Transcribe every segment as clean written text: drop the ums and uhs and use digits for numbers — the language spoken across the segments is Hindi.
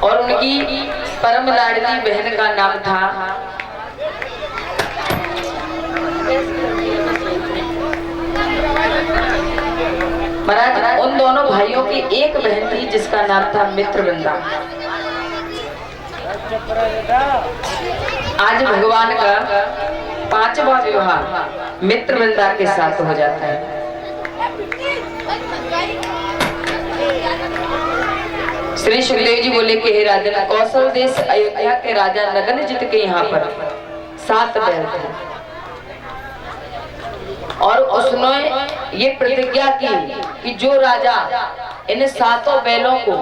और उनकी परम लाडली बहन का नाम था महाराज। उन दोनों भाइयों की एक बहन थी जिसका नाम था मित्रवृंदा। आज भगवान का 5वां विवाह मित्रवृंदा के साथ हो जाता है। श्री सुखदेव जी बोले कि हे राजन, कौशल देश अयोध्या के राजा नगनजित के यहाँ पर 7 बैल थे और उसने ये प्रतिज्ञा की कि जो राजा इन 7 बैलों को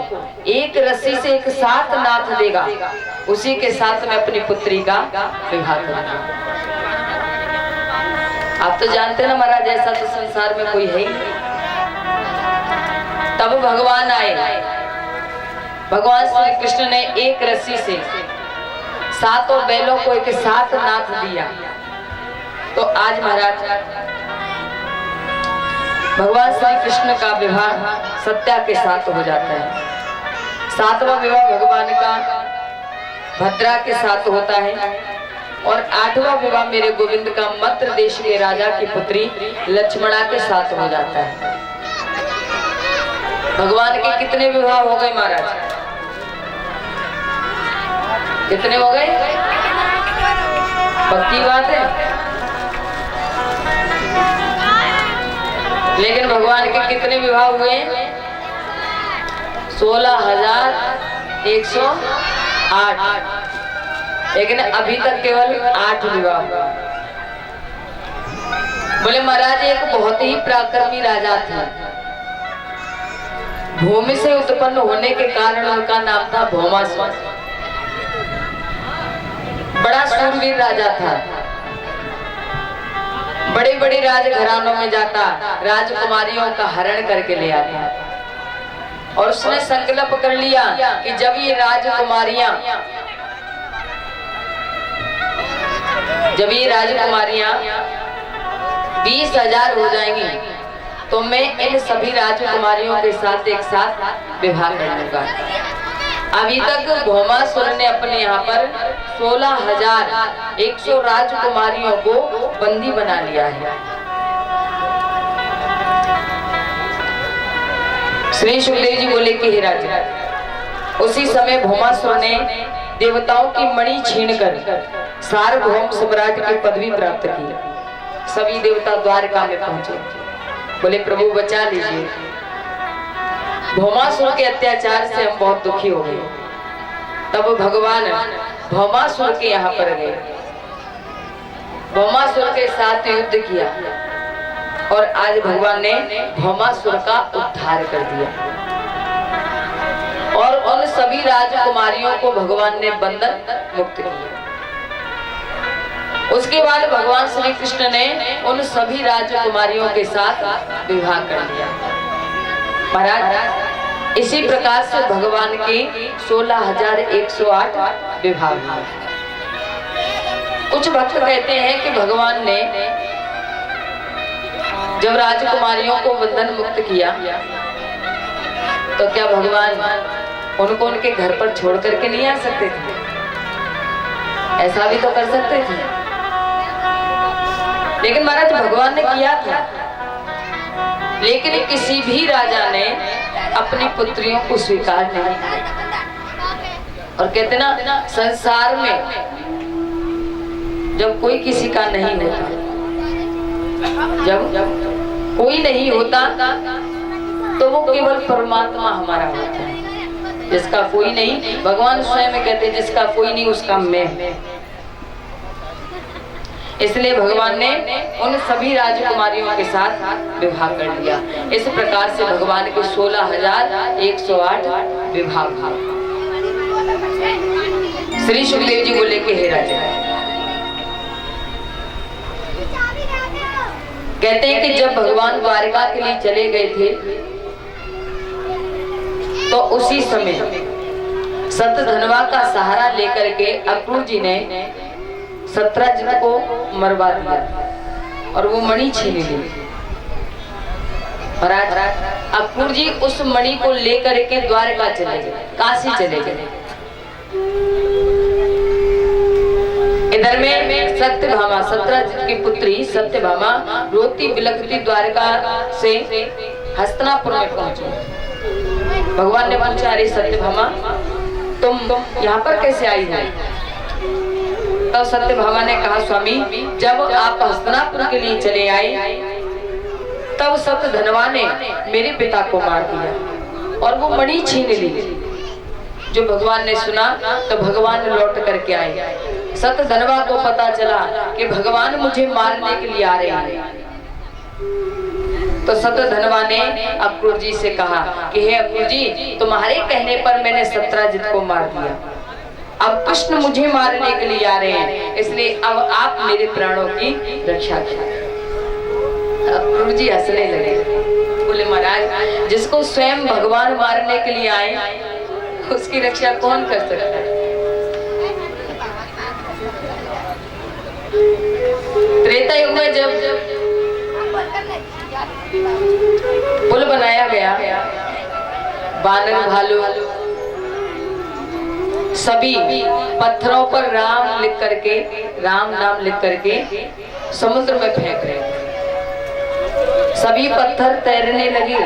एक रस्सी से एक साथ नाथ देगा उसी के साथ मैं अपनी पुत्री का विवाह करूंगा। आप तो जानते ना महाराज, ऐसा तो संसार में कोई है ही नहीं। तब भगवान आए, भगवान श्री कृष्ण ने एक रस्सी से 7 बैलों को एक साथ नाथ दिया। तो आज महाराज भगवान श्री कृष्ण का विवाह सत्या के साथ हो जाता है। 7वां विवाह भगवान का भद्रा के साथ होता है और 8वां विवाह मेरे गोविंद का मद्र देश के राजा की पुत्री लक्ष्मणा के साथ हो जाता है। भगवान के कितने विवाह हो गए महाराज? कितने हो गए? पक्की बात है। लेकिन भगवान के कितने विवाह हुए? 16,108। लेकिन अभी तक केवल 8 विवाह हुआ। बोले महाराज एक बहुत ही पराक्रमी राजा था। भूमि से उत्पन्न होने के कारण उनका नाम था भौमासुर। बड़ा शूरवीर राजा था। बड़े बड़े राजघरानों में जाता, राजकुमारियों का हरण करके ले आता और उसने संकल्प कर लिया कि जब ये राजकुमारियां 20,000 हो जाएंगी तो मैं इन सभी राजकुमारियों के साथ एक साथ विवाह कर लूंगा। अभी तक भौमासुर ने अपने यहाँ पर 16,100 राजकुमारियों को बंदी बना लिया है। श्री सुखदेव जी बोले कि हे राजा, उसी समय भौमासुर ने देवताओं की मणि छीनकर सार्वभौम सम्राट की पदवी प्राप्त की। सभी देवता द्वारका में पहुंचे। बोले प्रभु बचा लीजिए, भौमासुर के अत्याचार से हम बहुत दुखी हो गए। तब भगवान भौमासुर के यहाँ पर गए, भौमासुर के साथ युद्ध किया और आज भगवान ने भौमासुर का उद्धार कर दिया और उन सभी राजकुमारियों को भगवान ने बंधन मुक्त किया। उसके बाद भगवान श्री कृष्ण ने उन सभी राजकुमारियों के साथ विवाह कर लिया। महाराज इसी प्रकार से भगवान के 16,108 विवाह हुए। कुछ भक्त कहते हैं कि भगवान ने जब राजकुमारियों को बंधन मुक्त किया तो क्या भगवान उनको उनके घर पर छोड़ करके नहीं आ सकते थे? ऐसा भी तो कर सकते थे। लेकिन महाराज भगवान ने किया था, लेकिन किसी भी राजा ने अपनी पुत्रियों को स्वीकार नहीं किया। और कहते ना संसार में जब कोई किसी का नहीं होता, जब कोई नहीं होता तो वो केवल परमात्मा हमारा होता है। जिसका कोई नहीं, भगवान स्वयं कहते हैं जिसका कोई नहीं उसका मैं। इसलिए भगवान ने उन सभी राजकुमारियों के साथ विवाह कर लिया। इस प्रकार से भगवान के 16,108 विवाह हुए। श्री सुखदेव जी बोले कि हे राजा, कहते हैं कि जब भगवान द्वारका के लिए चले गए थे तो उसी समय सतधनवा का सहारा लेकर के अक्रूर जी ने शतरंज को मरवा दिया और वो मणि छीन ली। महाराज अक्रूर जी उस मणि को लेकर के द्वारका चले गए, काशी चले गए। इधर में सत्यभामा, सत्यजित की पुत्री सत्यभामा रोती बिलखती द्वारका से हस्तिनापुर में पहुंची। भगवान ने पूछा, अरे सत्यभामा तुम यहाँ पर कैसे आई हो? तो सत्यभामा ने कहा, स्वामी जब आप हस्तिनापुर के लिए चले आए तब सत्यधनवा ने मेरे पिता को मार दिया और वो मणि छीन ली। जो भगवान ने सुना तो भगवान लौट करके आए। सत्यधनवा को पता चला कि भगवान मुझे मारने के लिए आ रहे हैं। तो सत्यधनवा ने अक्रूर जी से कहा कि हे अक्रूर जी, तुम्हारे कहने पर मैंने सत्यजित को मार दिया, अब कृष्ण मुझे मारने के लिए आ रहे हैं, इसलिए अब आप मेरे प्राणों की रक्षा करें। अक्रूर जी हंसने लगे, बोले महाराज जिसको स्वयं भगवान मारने के लिए आए उसकी रक्षा कौन कर सकता है? त्रेता युग में जब पुल बनाया गया, बानर भालू सभी पत्थरों पर राम लिख करके, राम नाम लिख करके समुद्र में फेंक रहे। सभी पत्थर तैरने लगे।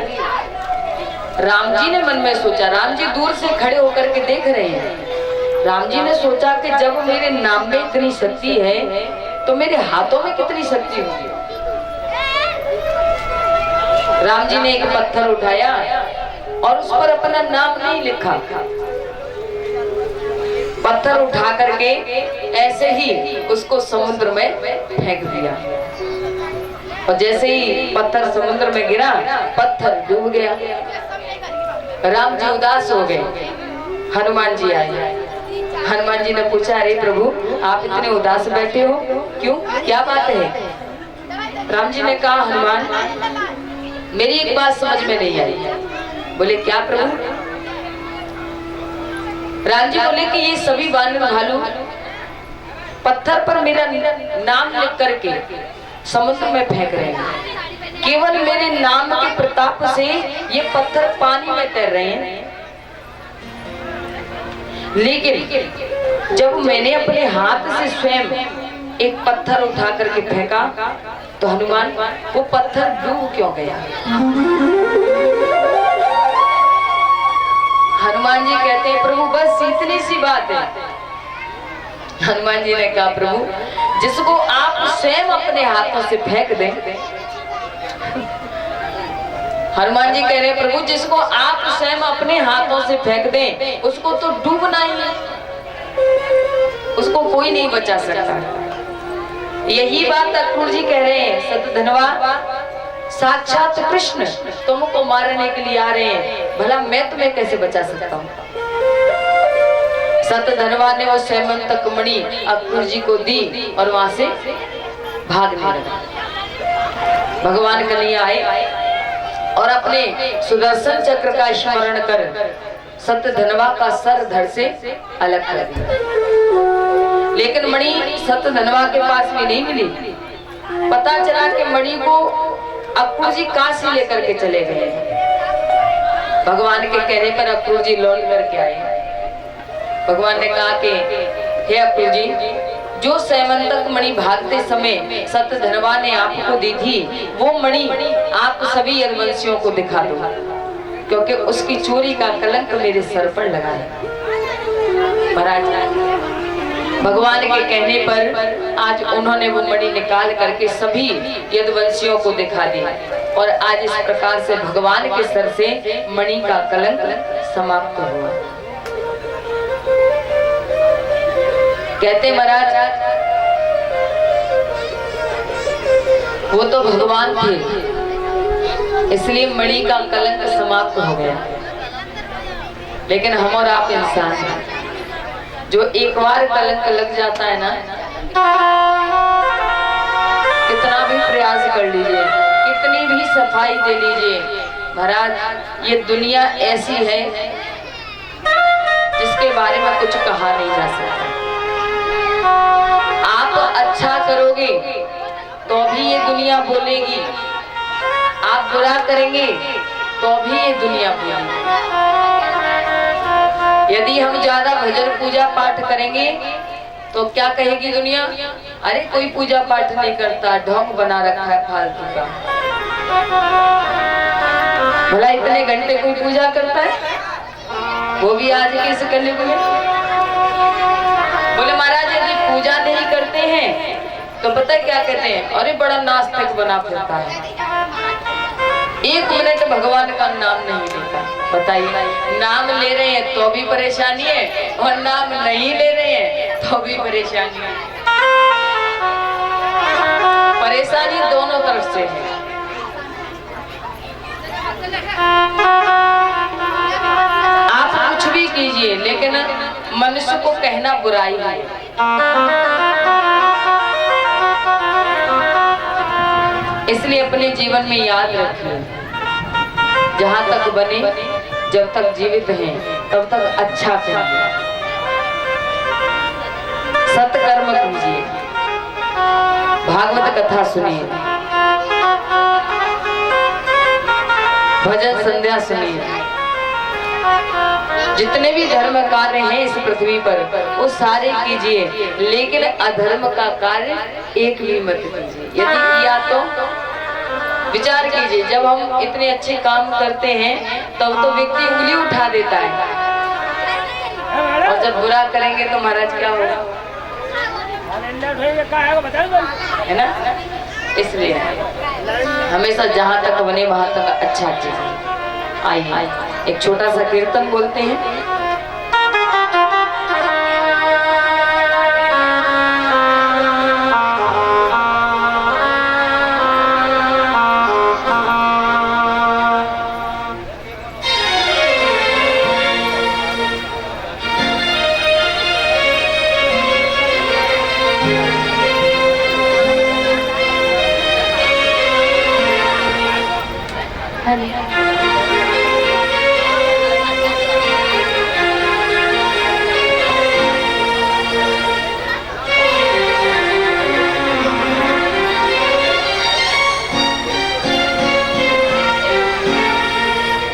राम जी ने मन में सोचा, राम जी दूर से खड़े होकर के देख रहे हैं। राम जी ने सोचा कि जब मेरे नाम में इतनी शक्ति है तो मेरे हाथों में कितनी शक्ति होगी। राम जी ने एक पत्थर उठाया और उस पर अपना नाम नहीं लिखा। पत्थर उठा करके ऐसे ही उसको समुद्र में फेंक दिया और जैसे ही पत्थर समुद्र में गिरा पत्थर डूब गया। राम जी उदास हो गए। हनुमान जी आए। हनुमान जी ने पूछा, अरे प्रभु आप इतने उदास बैठे हो क्यों, क्या बात है? राम जी ने कहा, हनुमान मेरी एक बात समझ में नहीं आई। बोले क्या प्रभु? राम जी बोले कि ये सभी वानर भालू पत्थर पर मेरा नाम लिख करके समुद्र में फेंक रहे हैं। केवल मेरे नाम के प्रताप से ये पत्थर पानी में तैर रहे हैं, लेकिन जब मैंने अपने हाथ से स्वयं एक पत्थर उठा करके फेंका तो हनुमान वो पत्थर डूब क्यों गया? हनुमान जी कहते हैं, प्रभु बस इतनी सी बात है। हनुमान जी ने कहा, प्रभु जिसको आप स्वयं अपने हाथों से फेंक दें। हनुमान जी कह रहे हैं, प्रभु जिसको आप स्वयं अपने हाथों से फेंक दें उसको तो डूबना ही है, उसको कोई नहीं बचा सकता। यही बात अक्रूर जी कह रहे हैं, सत्यधनवा साक्षात कृष्ण तुमको मारने के लिए आ रहे हैं, भला मैं तुम्हें कैसे बचा सकता हूँ? सत्यधनवा ने वो सैमंतक मणि अक्रूर जी को दी और वहां से भागने लगा। भगवान कन्हैया आए और अपने सुदर्शन चक्र का स्मरण कर सत्यधनवा का सर धड़ से अलग कर दिया। लेकिन मणि सत्यधनवा के पास भी नहीं मिली। पता चला कि मणि को अक्रूर जी काशी लेकर के चले गए। भगवान के कहने पर अक्रूर जी लौट करके आए। भगवान ने कहा कि हे अक्रूर जी, जो सैमंतक मणि भागते समय सत्यधनवा ने आपको दी थी वो मणि आप सभी यदुवंशियों को दिखा दो, क्योंकि उसकी चोरी का कलंक मेरे सर पर लगा है। महाराज भगवान के कहने पर आज उन्होंने वो मणि निकाल करके सभी यदुवंशियों को दिखा दी और आज इस प्रकार से भगवान के सर से मणि का कलंक समाप्त हुआ। कहते महाराज वो तो भगवान थे इसलिए मणि का कलंक समाप्त हो गया, लेकिन हम और आप इंसान हैं, जो एक बार कलंक लग जाता है ना, कितना भी प्रयास कर लीजिए, कितनी भी सफाई दे लीजिए, महाराज ये दुनिया ऐसी है जिसके बारे में कुछ कहा नहीं जा सकता। आप अच्छा करोगे तो भी ये दुनिया बोलेगी, आप बुरा करेंगे तो भी ये दुनिया बोलेगी। यदि यदि हम ज्यादा भजन पूजा पाठ करेंगे तो क्या कहेगी दुनिया, अरे कोई पूजा पाठ नहीं करता, ढोंग बना रखा है फालतू का। भला इतने घंटे कोई पूजा करता है, वो भी आज के इस कलयुग में। बोले महाराज यदि पूजा नहीं करते हैं तो पता है क्या कहते हैं, अरे बड़ा नास्तिक बना फिरता है, 1 मिनट भगवान का नाम नहीं लेता। बताइए, नाम ले रहे हैं तो भी परेशानी है और नाम नहीं ले रहे हैं तो भी परेशानी है। परेशानी दोनों तरफ से है। आप कुछ भी कीजिए लेकिन मनुष्य को कहना बुराई है। इसलिए अपने जीवन में याद रखिए, जहाँ तक बने, जब तक जीवित हैं तब तक अच्छा करिए, सत्कर्म कीजिए, भागवत कथा सुनिए, भजन संध्या सुनिए। जितने भी धर्म कार्य हैं इस पृथ्वी पर वो सारे कीजिए, लेकिन अधर्म का कार्य एक भी मत कीजिए। यदि किया तो विचार कीजिए, जब हम इतने अच्छे काम करते हैं तब तो व्यक्ति उंगली उठा देता है, और जब बुरा करेंगे तो महाराज क्या होगा, है ना। इसलिए हमेशा जहाँ तक बने वहाँ तक अच्छा कीजिए। आइए एक छोटा सा कीर्तन बोलते हैं।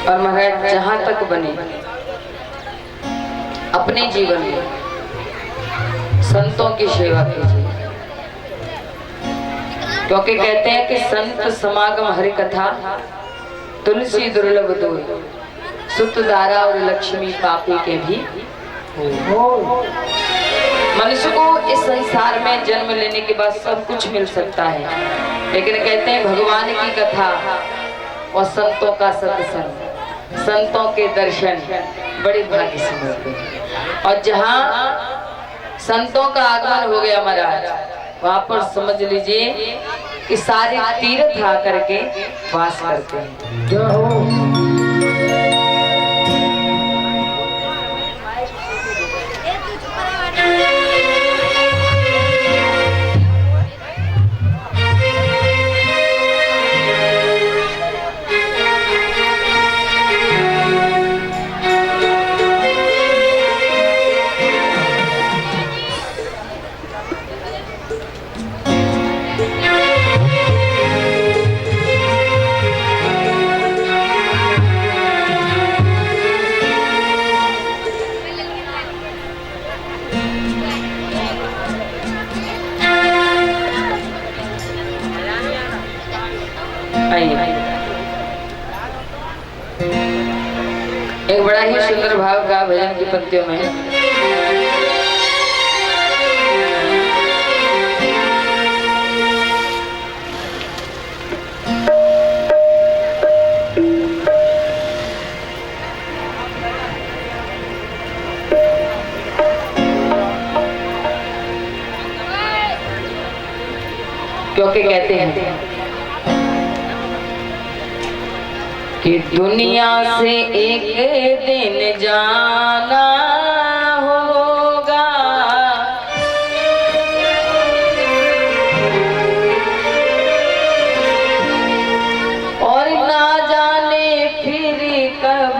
और महाराज जहाँ तक बने अपने जीवन में संतों की सेवा कीजिए, क्योंकि कहते हैं कि संत समागम हरि कथा तुलसी दुर्लभ दूर, सुत दारा और लक्ष्मी पापी के भी हो। मनुष्य को इस संसार में जन्म लेने के बाद सब कुछ मिल सकता है, लेकिन कहते हैं भगवान की कथा और संतों का सत्संग, संतों के दर्शन बड़े भाग्य से मिलते हैं। और जहाँ संतों का आगमन हो गया महाराज, वहाँ पर समझ लीजिए कि सारे तीर्थ आकर के वास करते हैं। एक बड़ा ही सुंदर भाव का भजन की पंक्तियों में क्योंकि कहते हैं कि दुनिया से एक दिन जाना होगा, और ना जाने फिर कब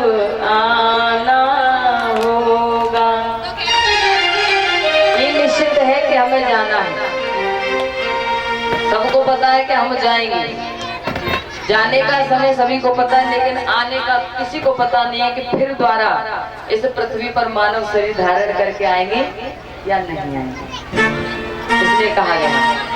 आना होगा। ये निश्चित है कि हमें जाना है, सबको पता है कि हम जाएंगे, जाने का समय सभी को पता है, लेकिन आने का किसी को पता नहीं है कि फिर द्वारा इस पृथ्वी पर मानव शरीर धारण करके आएंगे या नहीं आएंगे। इसलिए कहा गया